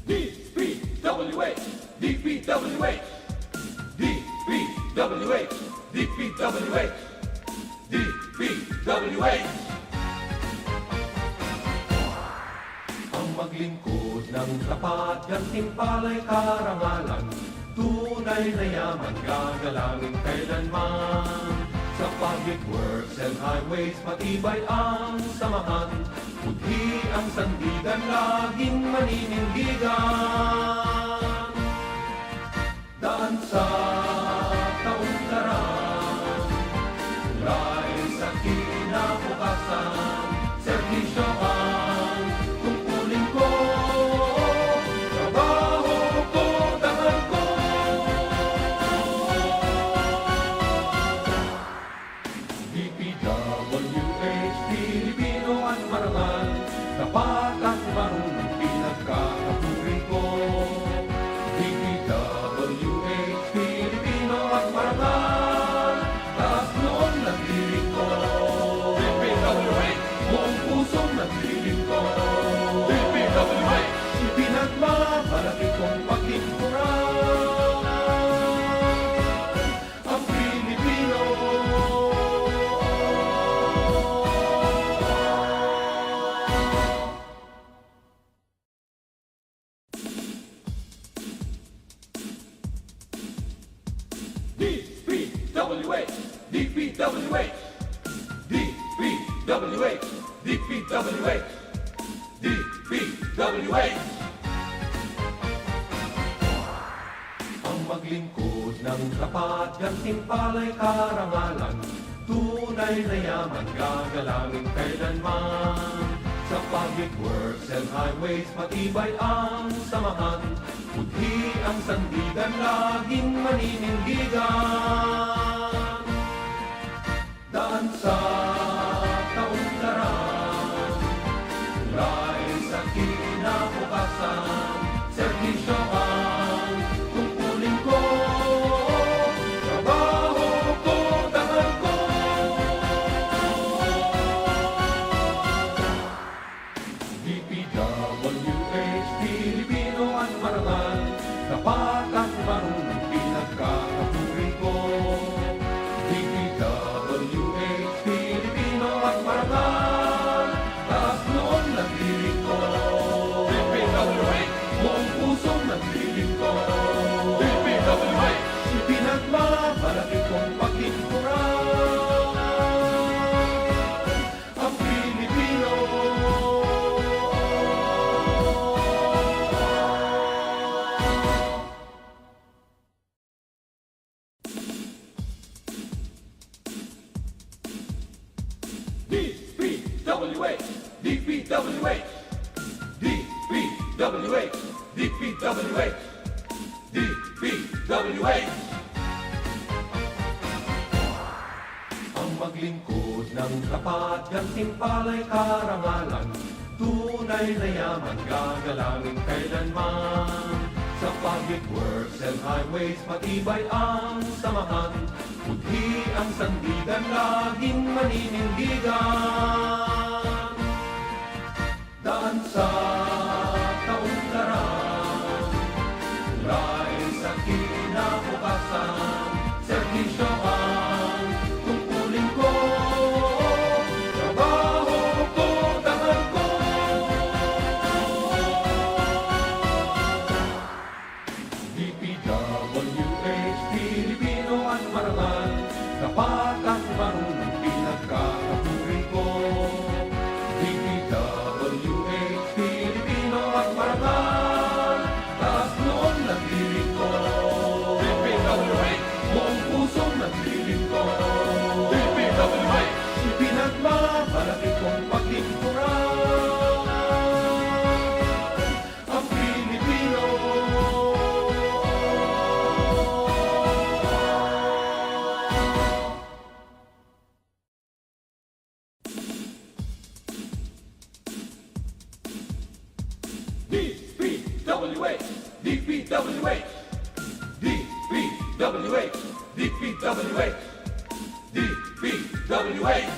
DPWH, DPWH, DPWH, DPWH, DPWH. Ang maglingkod ng tapat, gantimpala'y karangalan, tunay na yaman, gagalangin kailanman. Sa public works and highways, matibay ang samahan, budhi ang sandigan, laging maninindigan. Daan sa kaunlaran, tulay sa kinabukasan, serbisyo ang tungkulin ko, trabaho ko, dangal ko. DPWH, Pilipino at marangal, tapat at marunong pinagkakaturi ko. DPWH, Pilipino at marangal, taas noon nagdiling ko. DPWH, buong pusong nagdiling ko. DPWH, ipinagmamalaki kong pagtikuran ang Pilipino. DPWH, DPWH, DPWH, DPWH, DPWH. Ang maglingkod ng tapat, gantimpala'y karangalan, tunay na yaman, gagalangin kailanman. Sa public works and highways, matibay ang samahan, budhi ang sandigan, laging maninindigan. Daan sa kaunlaran, tulay sa kinabukasan, serbisyo ang tungkulin ko, trabaho ko, dangal ko. DPWH, Pilipino at marangal, tapat at marunong pinagkakaturi ko. DPWH, Pilipino at marangal, taas noon nagdiling ko. DPWH, buong pusong nagdiling ko. DPWH, ipinagmamalaki kong pagtikuran ang Pilipino. DPWH, DPWH, DPWH, DPWH, DPWH. Ang maglingkod ng tapat, gantimpala'y karangalan, tunay na yaman, gagalangin kailanman. Sa public works and highways, matibay ang samahan, budhi ang sandigan, laging maninindigan. Daan sa kaunlaran, tulay sa kinabukasan, serbisyo ang tungkulin ko, trabaho ko, dangal ko. DPWH, Pilipino at marangal, tapat at marunong pinagkakaturi ko. DPWH, Pilipino at marangal, taas noon nagdiling ko. DPWH, buong pusong nagdiling ko. DPWH, ipinagmamalaki kong pagtikuran ang Pilipino. DPWH, DPWH, DPWH, DPWH, DPWH.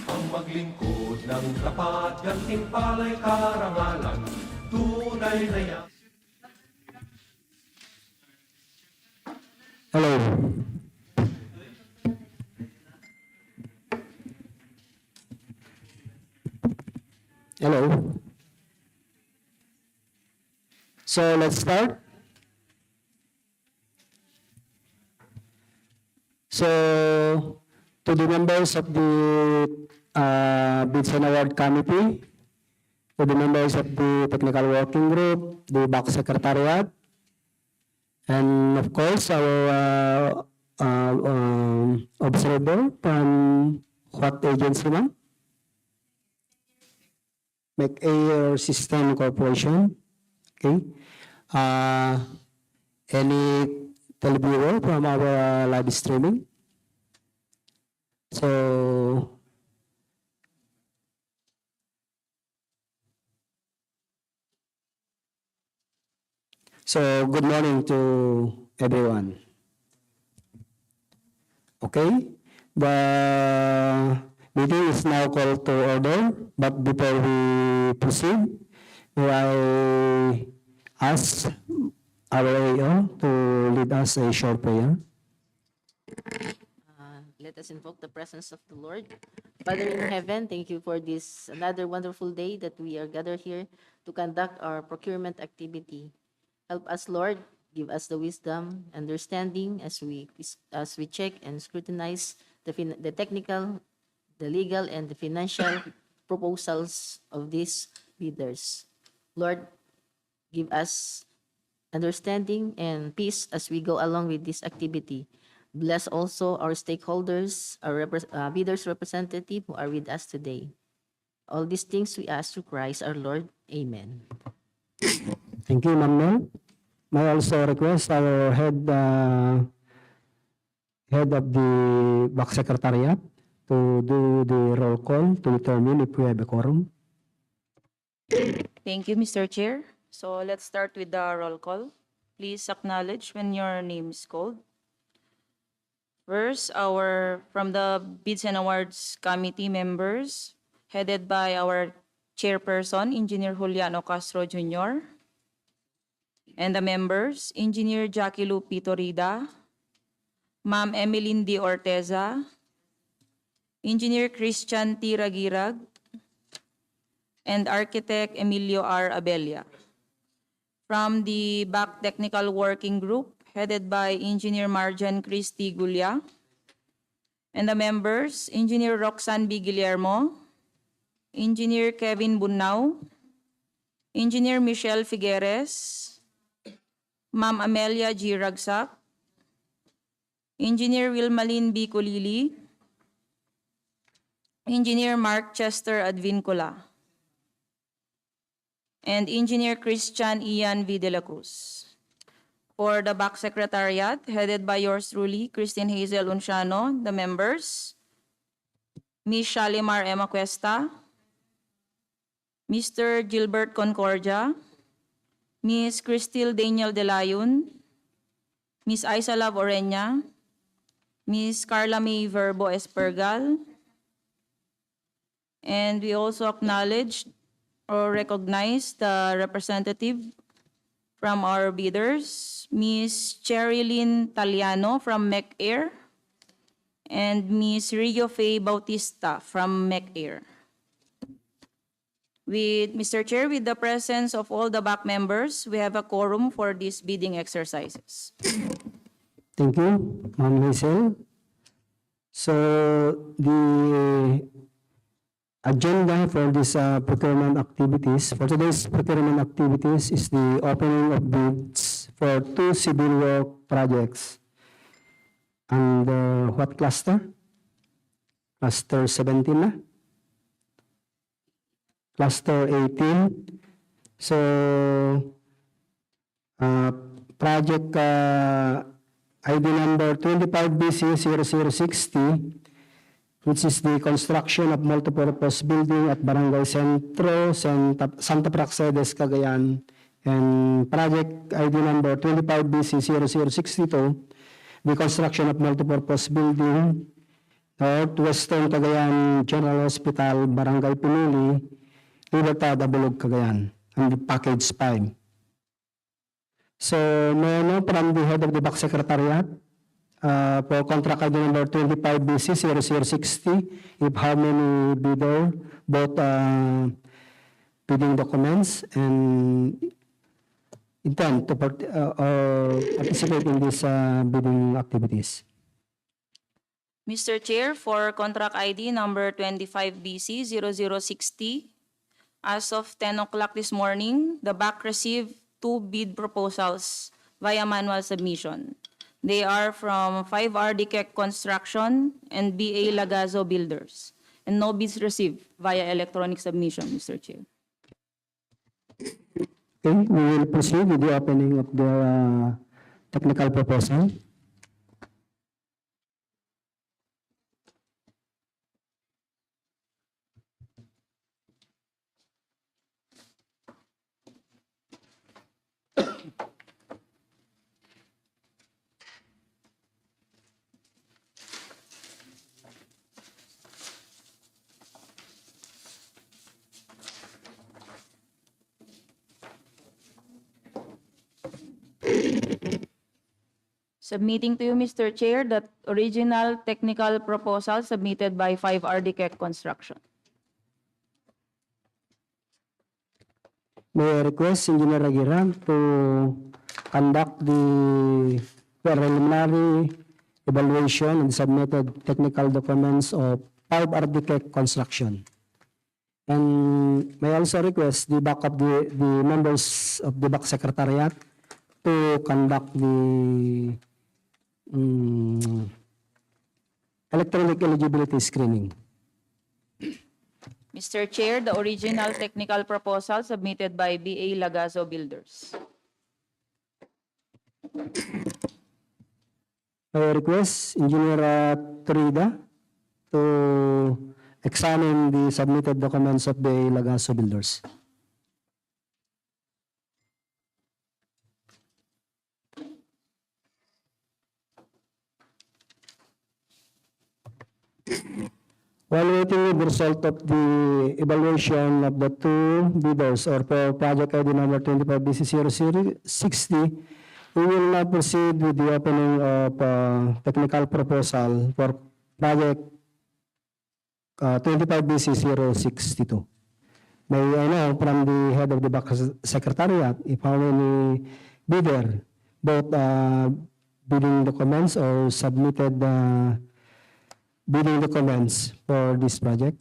Ang maglingkod Lingkod ng tapat, gantimpala'y karangalan, tunay na yan. Hello. Hello. So let's start. So to the members of the Bids and Award Committee, to the members of the Technical Working Group, the BAC Secretariat, and of course our observer from what agency ma'am? Make-Air System Corporation. Okay. Any televiewer from our live streaming? So good morning to everyone. Okay, the meeting is now called to order, but before we proceed, may I ask our AO to lead us a short prayer? Let us invoke the presence of the Lord. Father in heaven, thank you for this another wonderful day that we are gathered here to conduct our procurement activity. Help us, Lord. Give us the wisdom, understanding as we check and scrutinize the technical, the legal, and the financial proposals of these bidders. Lord, give us understanding and peace as we go along with this activity. Bless also our stakeholders, our bidders representative who are with us today. All these things we ask through Christ our Lord. Amen. Thank you, Ma'am Mel. May I also request our head of the BAC Secretariat to do the roll call to determine if we have a quorum. Thank you, Mr. Chair. So let's start with the roll call. Please acknowledge when your name is called. First, from the Bids and Awards Committee members, headed by our chairperson, Engineer Juliano Castro Jr., and the members, Engineer Jackie Lu Pitorida, Ma'am Emeline D. Orteza, Engineer Christian T. Ragirag, and Architect Emilio R. Abella. From the BAC Technical Working Group, headed by Engineer Marjan Cristi Gulia, and the members, Engineer Roxanne B. Guillermo, Engineer Kevin Bunao, Engineer Michelle Figueres, Ma'am Amelia G. Ragsak, Engineer Wilmalin B. Kulili, Engineer Mark Chester Advincula, and Engineer Christian Ian V. De La Cruz. For the BAC Secretariat, headed by yours truly, Christine Hazel Unciano, the members, Ms. Shalimar Emma Cuesta, Mr. Gilbert Concordia, Ms. Cristil Daniel De Leon, Ms. Aisala Orenya, Ms. Carla May Verbo Espergal, and we also acknowledge or recognize the representative from our bidders, Ms. Cherilyn Taliano from Make-Air, and Ms. Rio Faye Bautista from Make-Air. With Mr. Chair, with the presence of all the BAC members, we have a quorum for these bidding exercises. Thank you, Ma'am Hazel. So the agenda for this procurement activities, for today's procurement activities, is the opening of bids for 2 civil work projects. And what cluster? Cluster 17 na? Cluster 18. So, project ID number 25BC0060, which is the construction of multipurpose building at Barangay Centro, Santa Praxedes, Cagayan. And project ID number 25BC0062, the construction of multipurpose building Northwestern Cagayan General Hospital, Barangay Pinili, Libertad, Abulog, Cagayan, and the package 5. So, may ano from the head of the back secretariat for contract ID number 25BC0060, if how many bidder, both bidding documents and intend to participate in these bidding activities. Mr. Chair, for contract ID number 25BC0060, as of 10 o'clock this morning, the BAC received 2 bid proposals via manual submission. They are from 5RD Keck Construction and BA Lagazo Builders, and no bids received via electronic submission, Mr. Chair. Okay, we will proceed with the opening of the technical proposal. Submitting to you, Mr. Chair, that original technical proposal submitted by 5RD Keck Construction. May I request Engineer Aguirre to conduct the preliminary evaluation and submitted technical documents of 5RD Keck Construction. And may I also request the backup the members of the back secretariat to conduct the electronic eligibility screening. Mr. Chair, the original technical proposal submitted by BA Lagazo Builders. I request Engineer Torida to examine the submitted documents of BA Lagazo Builders. While waiting the result of the evaluation of the 2 bidders or for project ID number 25BC0060, we will now proceed with the opening of technical proposal for project 25BC062. May I know from the head of the back secretariat if how many bidder, both bidding documents or submitted bidding documents for this project?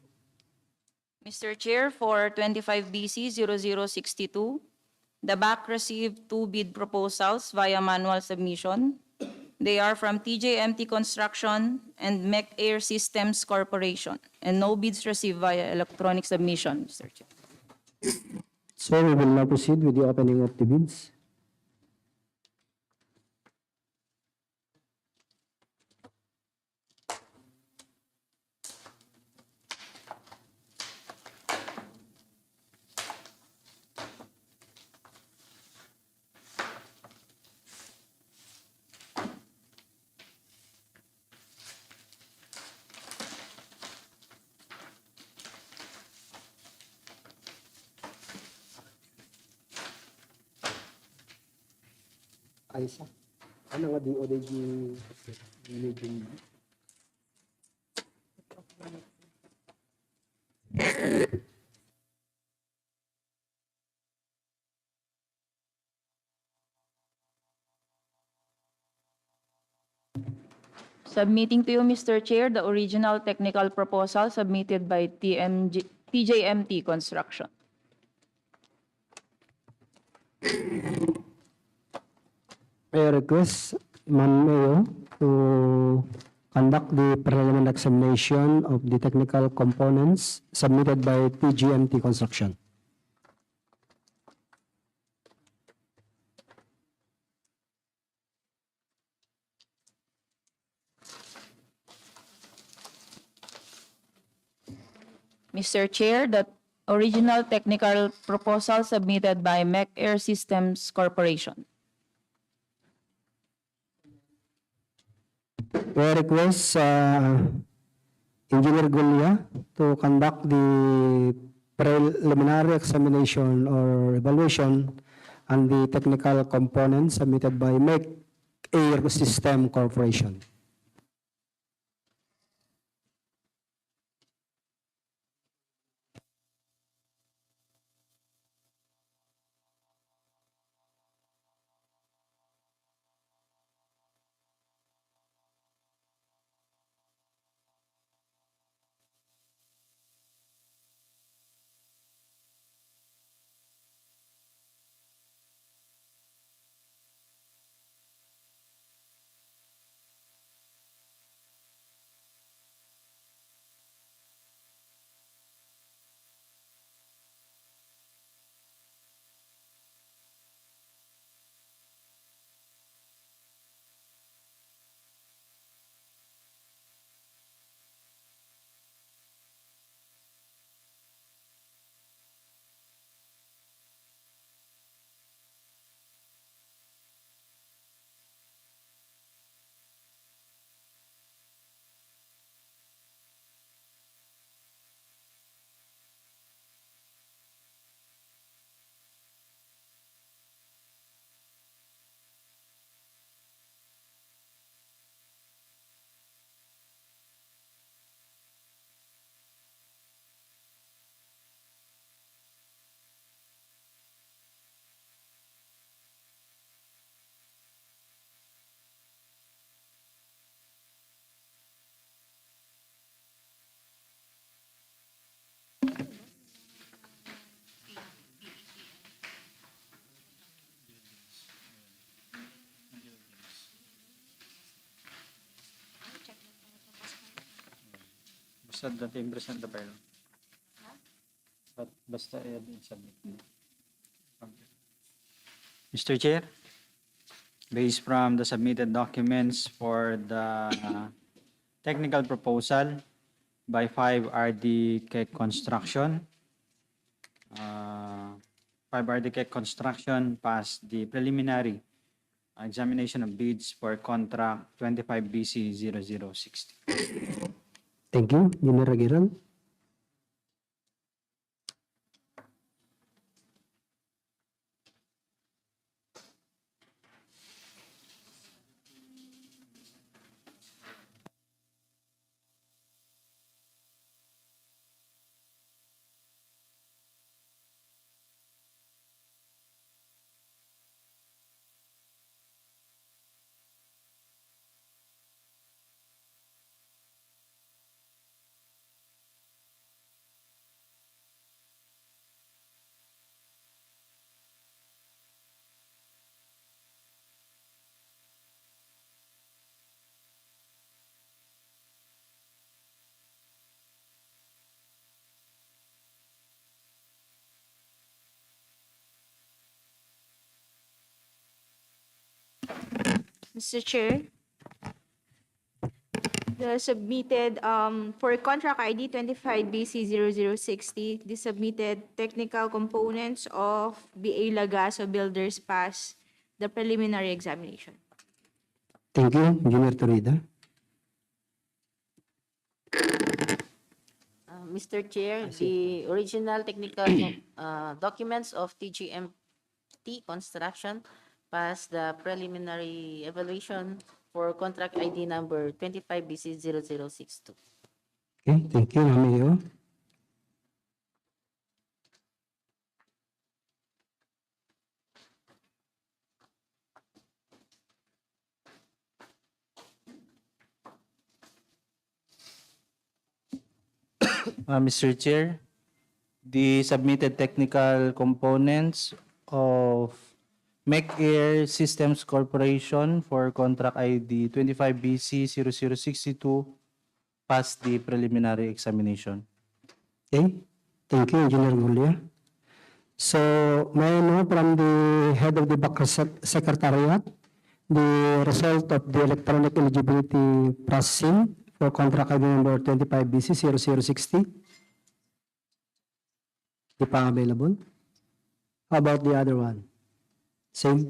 Mr. Chair, for 25BC0062, the BAC received 2 bid proposals via manual submission. They are from TJMT Construction and MEC Air Systems Corporation, and no bids received via electronic submission, Mr. Chair. So we will now proceed with the opening of the bids. Aysa, ano nga DODG meeting? Submitting to you, Mr. Chair, the original technical proposal submitted by TJMT Construction. I request Ma'am Mayo to conduct the preliminary examination of the technical components submitted by TGMT Construction. Mr. Chair, the original technical proposal submitted by MEC Air Systems Corporation. I request Engineer Gulia to conduct the preliminary examination or evaluation on the technical components submitted by Make Air System Corporation. Basta dating present the file. Basta i-submit. Mr. Chair, based from the submitted documents for the technical proposal by 5RD Cake Construction, 5RD Cake Construction passed the preliminary examination of bids for contract 25BC 0060. Thank you, Engineer Aguiran. Mr. Chair, the submitted, for contract ID 25BC0060, the submitted technical components of BA Lagaso Builders pass the preliminary examination. Thank you, Engineer Torida. Mr. Chair, the original technical documents of TGMT Construction passed the preliminary evaluation for contract ID number 25BC0062. Okay, thank you, Ma'am AO. Mr. Chair, the submitted technical components of Make Air Systems Corporation for contract ID 25BC0062 passed the preliminary examination. Okay, thank you, Engineer Gulia. So, may I know from the head of the Backer Secretariat the result of the electronic eligibility processing for contract ID number 25BC0060? Di pa available? How about the other one? Same?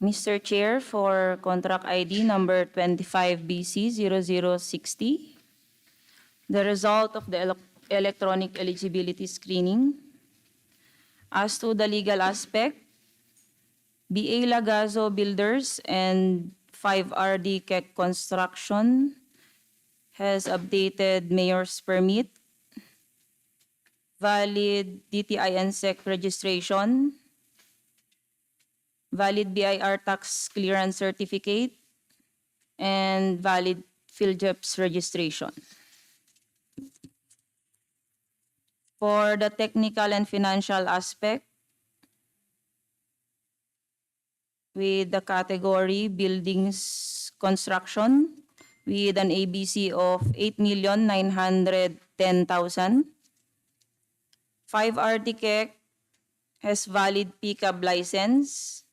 Mr. Chair, for contract ID number 25BC0060, the result of the electronic eligibility screening. As to the legal aspect, BA Lagazo Builders and 5RD Keck Construction has updated mayor's permit, valid DTI NSEC registration, valid BIR tax clearance certificate, and valid PhilJEPS registration. For the technical and financial aspect, with the category buildings construction, with an ABC of 8,910,000. 5 RTCEC has valid PCAB license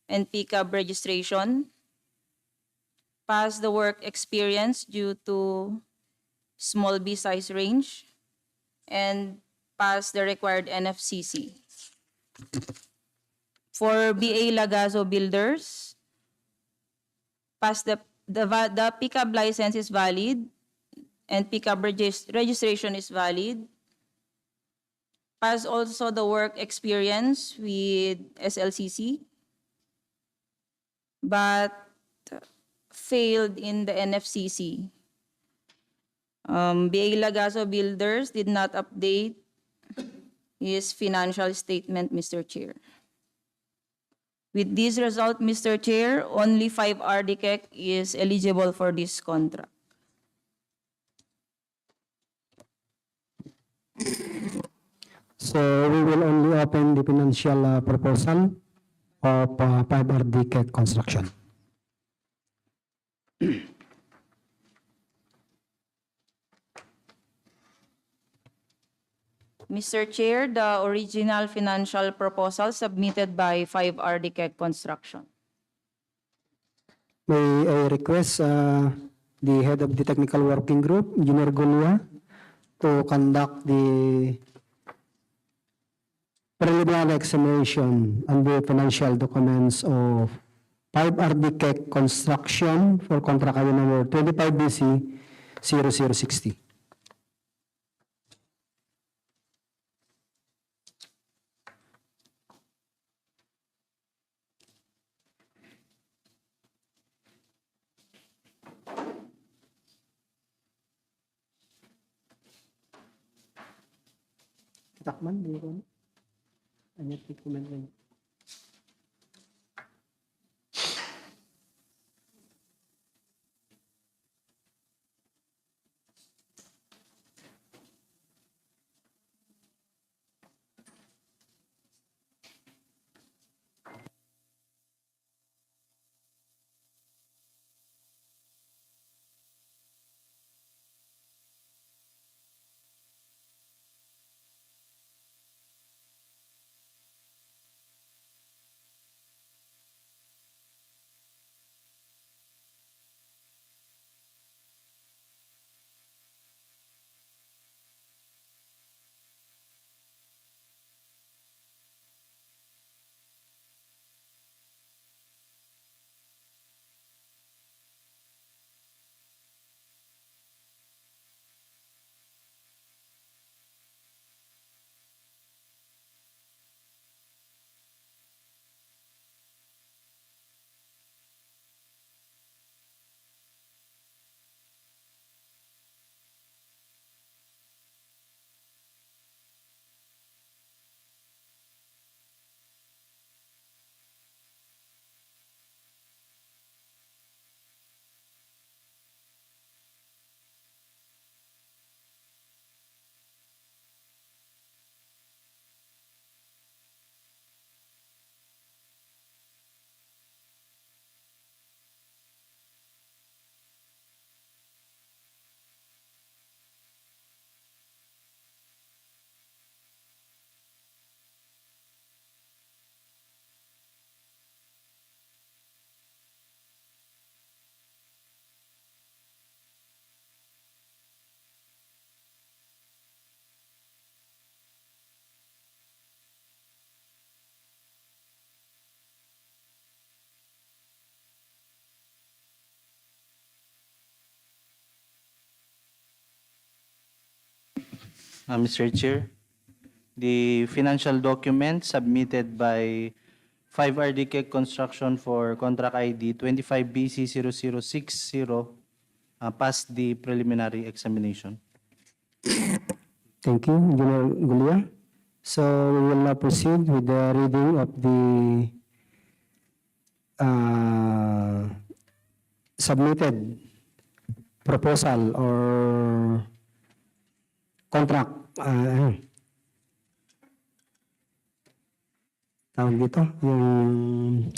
and PCAB registration. Passed the work experience due to small B size range and passed the required NFCC. For BA Lagazo Builders, passed the PCAB license is valid and PCAB registration is valid. Passed also the work experience with SLCC, but failed in the NFCC. BA Lagazo Builders did not update his financial statement, Mr. Chair. With this result, Mr. Chair, only 5 RDCEC is eligible for this contract. So we will only open the financial proposal of 5RD Keck Construction. Mr. Chair, the original financial proposal submitted by 5 RDCEC Construction. May I request the head of the technical working group, Engineer Gulia, to conduct the preliminary examination on the financial documents of 5 RDCEC Construction for contract ID number 25BC 0060. Takman, di ko. Ano comment lang. Mr. Chair, the financial document submitted by 5RDK Construction for contract ID 25BC0060 passed the preliminary examination. Thank you, Engineer Gulia. So we will now proceed with the reading of the submitted proposal or contract. Tawag dito, yung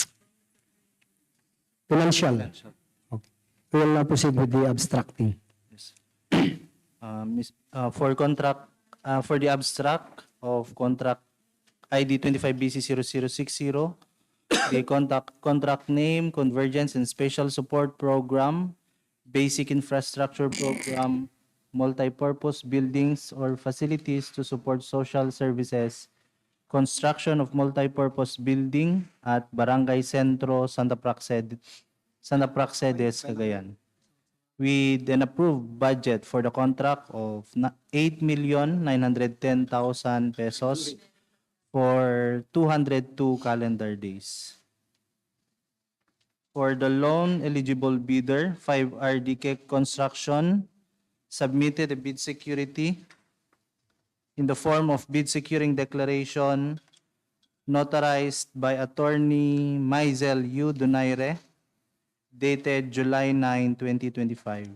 financial. Okay. We will now proceed with the abstracting. For the abstract of contract ID 25BC0060, the contract name, Convergence and Special Support Program, Basic Infrastructure Program, Multipurpose Buildings or Facilities to Support Social Services, construction of multipurpose building at Barangay Centro, Santa Praxedes, Cagayan, with an approved budget for the contract of 8,910,000 pesos for 202 calendar days. For the loan eligible bidder, 5RDK Construction submitted a bid security in the form of bid securing declaration notarized by Attorney Maisel U. Donaire, dated July 9, 2025.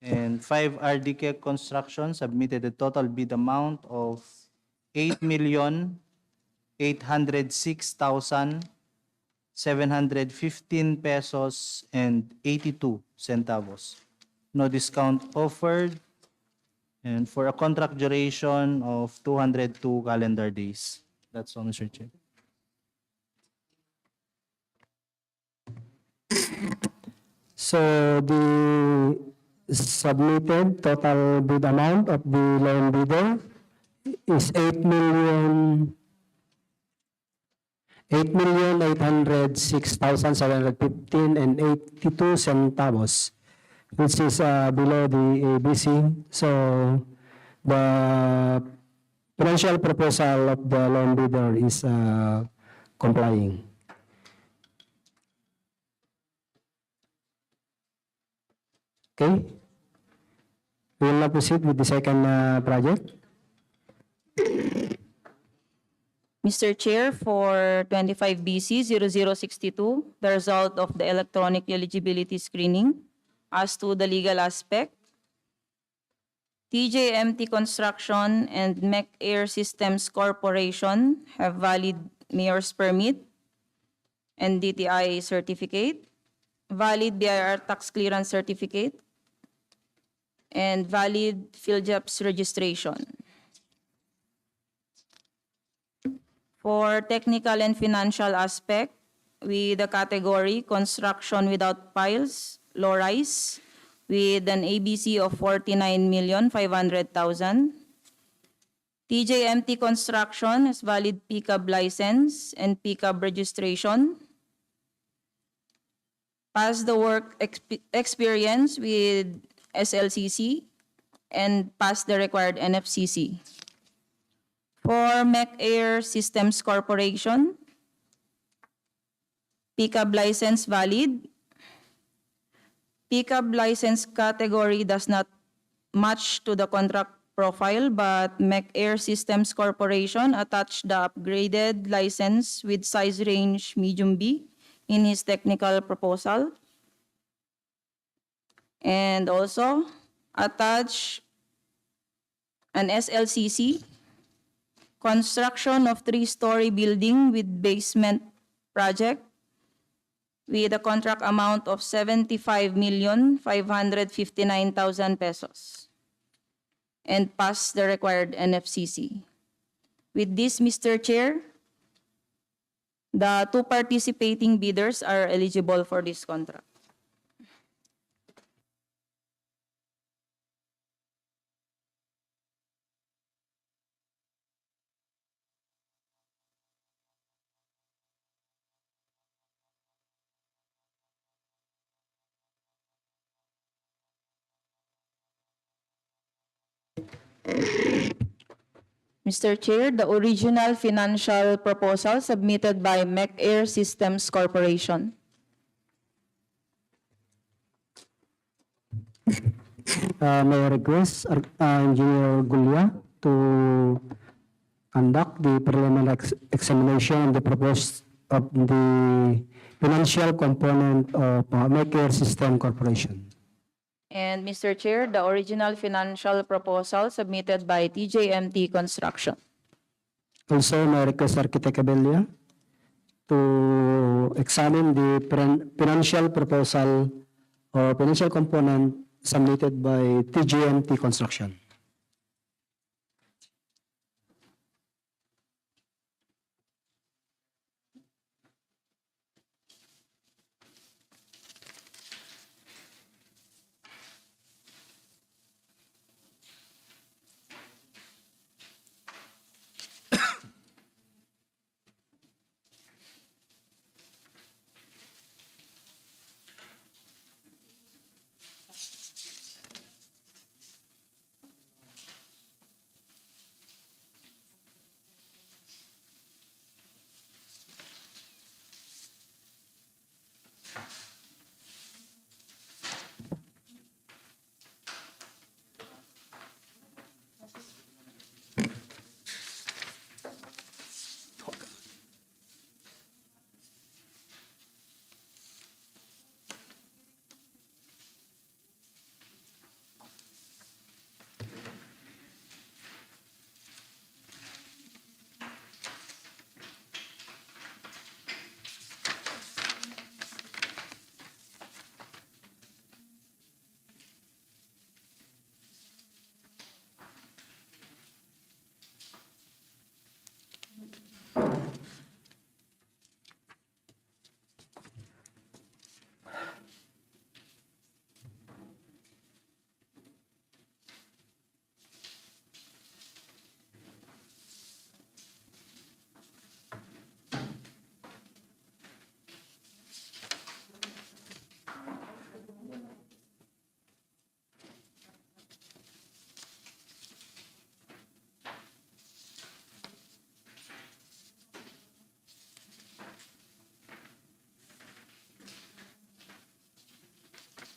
And 5RDK Construction submitted a total bid amount of 8,806,715 pesos and 82 centavos. No discount offered, and for a contract duration of 202 calendar days. That's all, Mr. Chair. So the submitted total bid amount of the loan bidder is 8,806,715 and 82 centavos, which is below the ABC. So the financial proposal of the loan bidder is complying. Okay. We will now proceed with the second project. Mr. Chair, for 25BC0062, the result of the electronic eligibility screening as to the legal aspect, TJMT Construction and MEC Air Systems Corporation have valid mayor's permit and DTI certificate, valid BIR tax clearance certificate, and valid PhilJEPS registration. For technical and financial aspect, with the category construction without piles, low rise, with an ABC of 49,500,000. TJMT Construction has valid PCAB license and PCAB registration. Passed the work experience with SLCC and passed the required NFCC. For MEC Air Systems Corporation, PCAB license valid. PCAB license category does not match to the contract profile, but MEC Air Systems Corporation attached the upgraded license with size range medium B in his technical proposal. And also attach an SLCC, construction of 3-story building with basement project with a contract amount of 75,559,000 pesos and pass the required NFCC. With this, Mr. Chair, the 2 participating bidders are eligible for this contract. Mr. Chair, the original financial proposal submitted by MEC Air Systems Corporation. May I request Engineer Gulia to conduct the preliminary examination of the proposed of the financial component of Maker System Corporation. And Mr. Chair, the original financial proposal submitted by TJMT Construction. Also, may I request Architect Abella to examine the financial proposal or financial component submitted by TJMT Construction.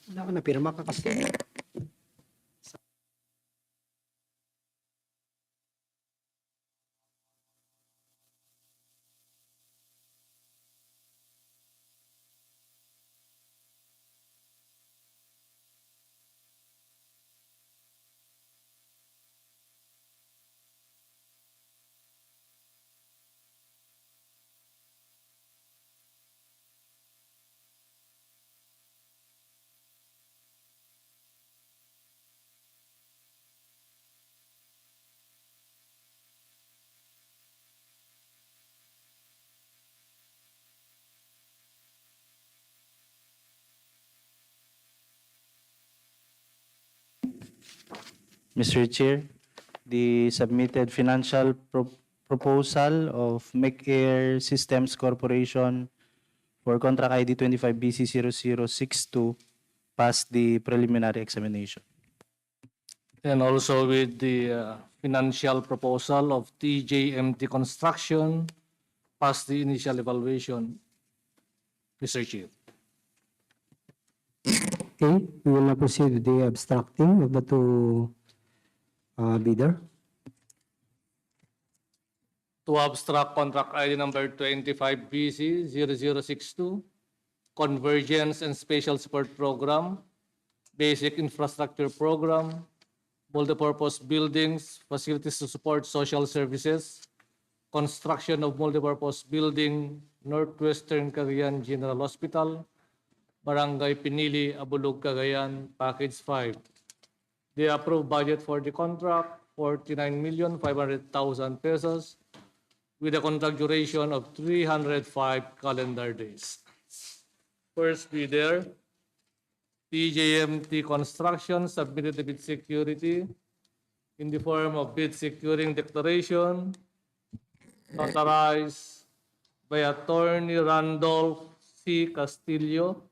Wala ko na pirma ka kasi. Mr. Chair, the submitted financial proposal of McAir Systems Corporation for contract ID 25BC0062 passed the preliminary examination. And also with the financial proposal of TJMT Construction, past the initial evaluation, Mr. Chair. Okay, we will now proceed with the abstracting of the two bidder. To abstract contract ID number 25BC0062, Convergence and Spatial Support Program, Basic Infrastructure Program, Multipurpose Buildings, Facilities to Support Social Services, Construction of Multipurpose Building, Northwestern Cagayan General Hospital, Barangay Pinili, Abulug, Cagayan, Package 5. The approved budget for the contract, 49,500,000 pesos, with a contract duration of 305 calendar days. First bidder, TJMT Construction submitted the bid security in the form of bid securing declaration authorized by Attorney Randolph C. Castillo,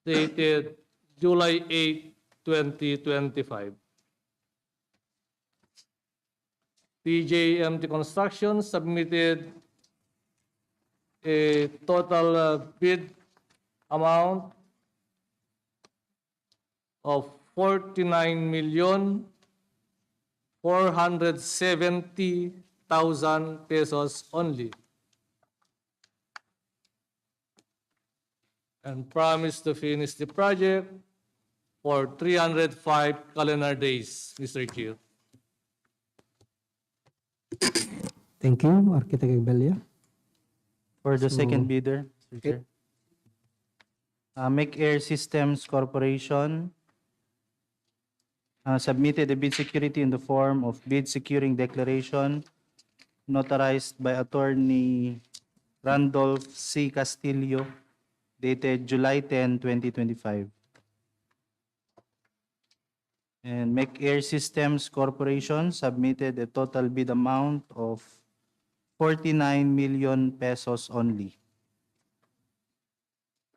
dated July 8, 2025. TJMT Construction submitted a total bid amount of 49,470,000 pesos only, and promised to finish the project for 305 calendar days, Mr. Chair. Thank you, Architect Belia. For the second bidder, Mr. Chair. Make Air Systems Corporation submitted a bid security in the form of bid securing declaration notarized by Attorney Randolph C. Castillo, dated July 10, 2025. And Make Air Systems Corporation submitted a total bid amount of 49 million pesos only.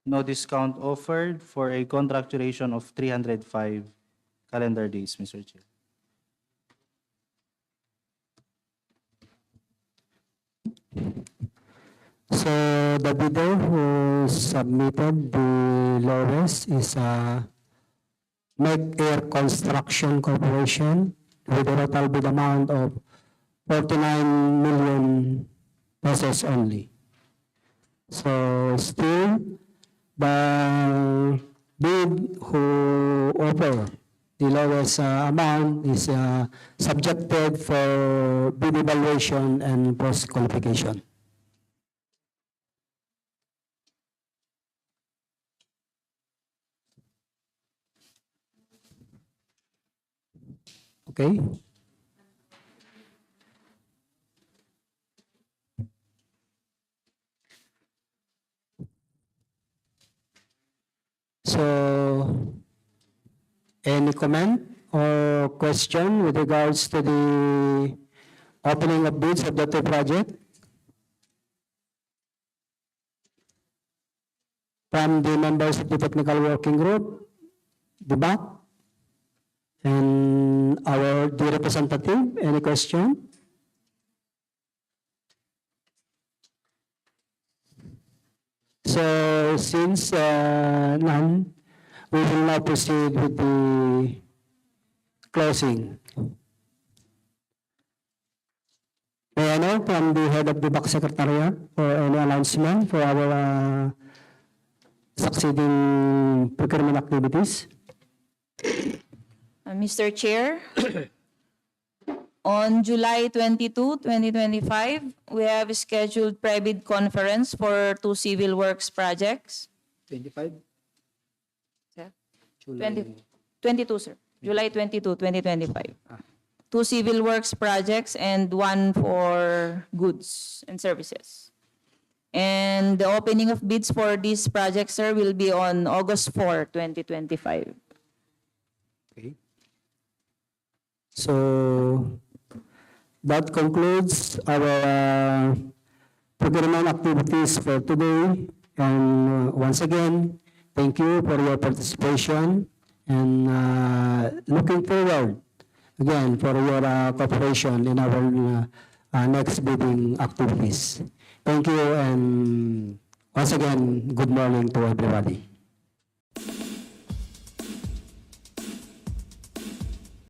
No discount offered for a contract duration of 305 calendar days, Mr. Chair. So the bidder who submitted the lowest is Make Air Construction Corporation with a total bid amount of 49 million pesos only. So still, the bid who offer the lowest amount is subjected for bid evaluation and post-qualification. Okay. So, any comment or question with regards to the opening of bids of the two projects? From the members of the technical working group, the back, and the representative, any question? So since none, we will now proceed with the closing. May I know from the head of the back secretariat for any announcement for our succeeding procurement activities? Mr. Chair, on July 22, 2025, we have scheduled pre-bid conference for two civil works projects. 25? Sir? 22, sir. July 22, 2025. Two civil works projects and one for goods and services. And the opening of bids for these projects, sir, will be on August 4, 2025. Okay. So that concludes our procurement activities for today. And once again, thank you for your participation and looking forward again for your cooperation in our next bidding activities. Thank you, and once again, good morning to everybody.